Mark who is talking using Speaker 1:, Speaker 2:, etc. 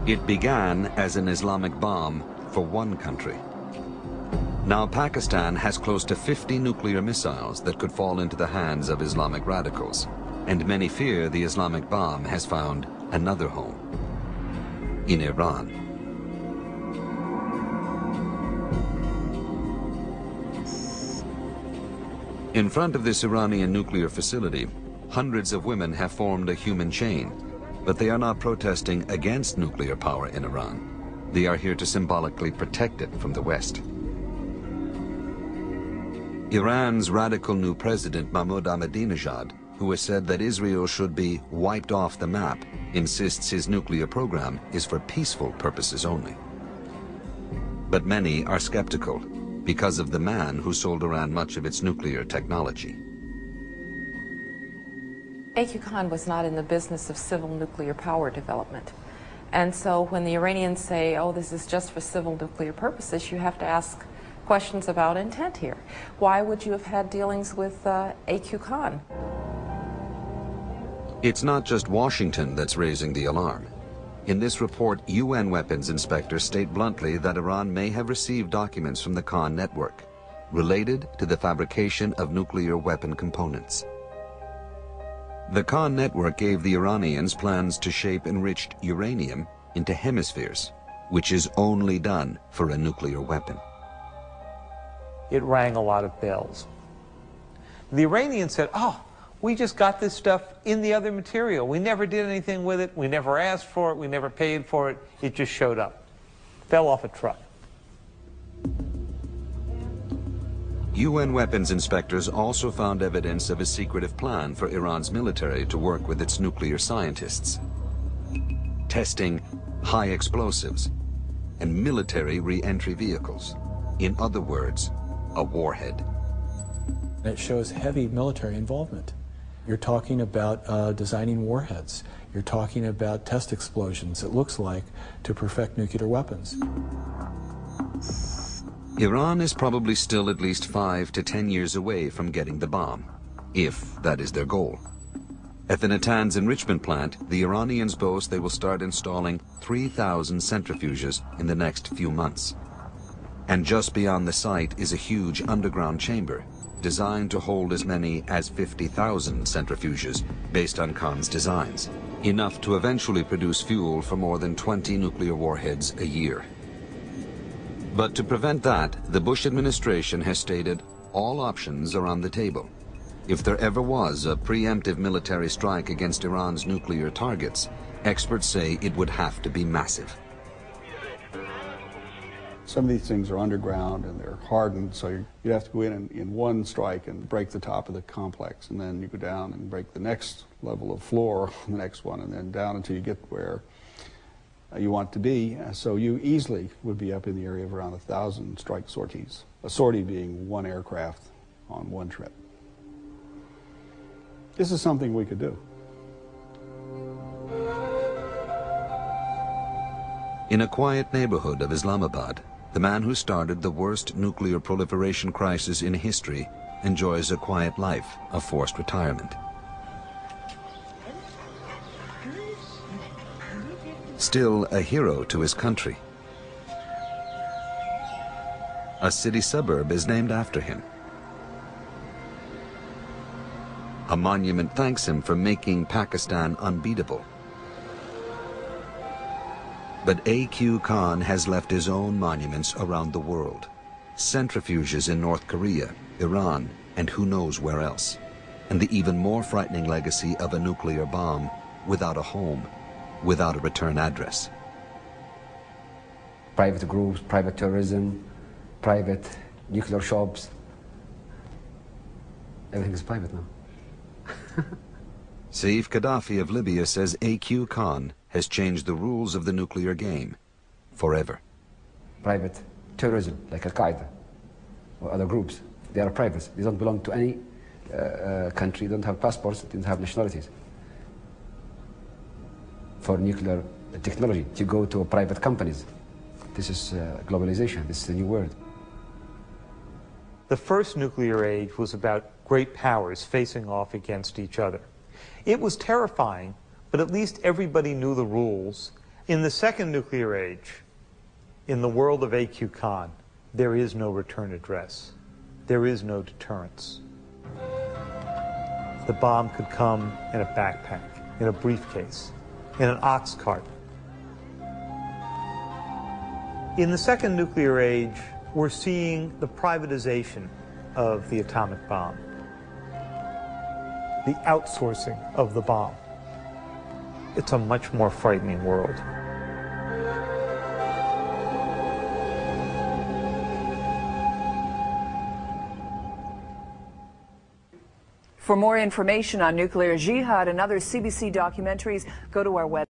Speaker 1: It began as an Islamic bomb for one country. Now Pakistan has close to 50 nuclear missiles that could fall into the hands of Islamic radicals, and many fear the Islamic bomb has found another home in Iran. In front of this Iranian nuclear facility, hundreds of women have formed a human chain, but they are not protesting against nuclear power in Iran. They are here to symbolically protect it from the West. Iran's radical new president, Mahmoud Ahmadinejad, who has said that Israel should be wiped off the map, insists his nuclear program is for peaceful purposes only. But many are skeptical because of the man who sold Iran much of its nuclear technology.
Speaker 2: A.Q. Khan was not in the business of civil nuclear power development. And so when the Iranians say, oh, this is just for civil nuclear purposes, you have to ask questions about intent here. Why would you have had dealings with A.Q. Khan?
Speaker 1: It's not just Washington that's raising the alarm. In this report, UN weapons inspectors state bluntly that Iran may have received documents from the Khan network related to the fabrication of nuclear weapon components. The Khan network gave the Iranians plans to shape enriched uranium into hemispheres, which is only done for a nuclear weapon.
Speaker 3: It rang a lot of bells. The Iranians said, oh, we just got this stuff in the other material. We never did anything with it. We never asked for it. We never paid for it. It just showed up. Fell off a truck.
Speaker 1: UN weapons inspectors also found evidence of a secretive plan for Iran's military to work with its nuclear scientists, testing high explosives and military re-entry vehicles. In other words, a warhead.
Speaker 4: It shows heavy military involvement. You're talking about designing warheads. You're talking about test explosions, it looks like, to perfect nuclear weapons.
Speaker 1: Iran is probably still at least 5 to 10 years away from getting the bomb, if that is their goal. At the Natanz enrichment plant, the Iranians boast they will start installing 3,000 centrifuges in the next few months. And just beyond the site is a huge underground chamber, designed to hold as many as 50,000 centrifuges based on Khan's designs, enough to eventually produce fuel for more than 20 nuclear warheads a year. But to prevent that, the Bush administration has stated all options are on the table. If there ever was a preemptive military strike against Iran's nuclear targets, experts say it would have to be massive.
Speaker 5: Some of these things are underground and they're hardened, so you'd have to go in one strike and break the top of the complex, and then you go down and break the next level of floor, the next one, and then down until you get where you want to be. So you easily would be up in the area of around 1,000 strike sorties, a sortie being one aircraft on one trip. This is something we could do.
Speaker 1: In a quiet neighborhood of Islamabad, the man who started the worst nuclear proliferation crisis in history enjoys a quiet life of forced retirement. Still a hero to his country. A city suburb is named after him. A monument thanks him for making Pakistan unbeatable. But A.Q. Khan has left his own monuments around the world. Centrifuges in North Korea, Iran, and who knows where else. And the even more frightening legacy of a nuclear bomb without a home, without a return address.
Speaker 6: Private groups, private terrorism, private nuclear shops. Everything is private now.
Speaker 1: Saif Gaddafi of Libya says A.Q. Khan has changed the rules of the nuclear game forever.
Speaker 6: Private terrorism, like Al-Qaeda or other groups, they are private. They don't belong to any country, they don't have passports, they don't have nationalities. For nuclear technology, to go to private companies. This is globalization, this is the new world.
Speaker 3: The first nuclear age was about great powers facing off against each other. It was terrifying, but at least everybody knew the rules, In the second nuclear age, in the world of A.Q. Khan, there is no return address. There is no deterrence. The bomb could come in a backpack, in a briefcase, in an ox cart. In the second nuclear age, we're seeing the privatization of the atomic bomb, the outsourcing of the bomb. It's a much more frightening world.
Speaker 7: For more information on nuclear jihad and other CBC documentaries, go to our website.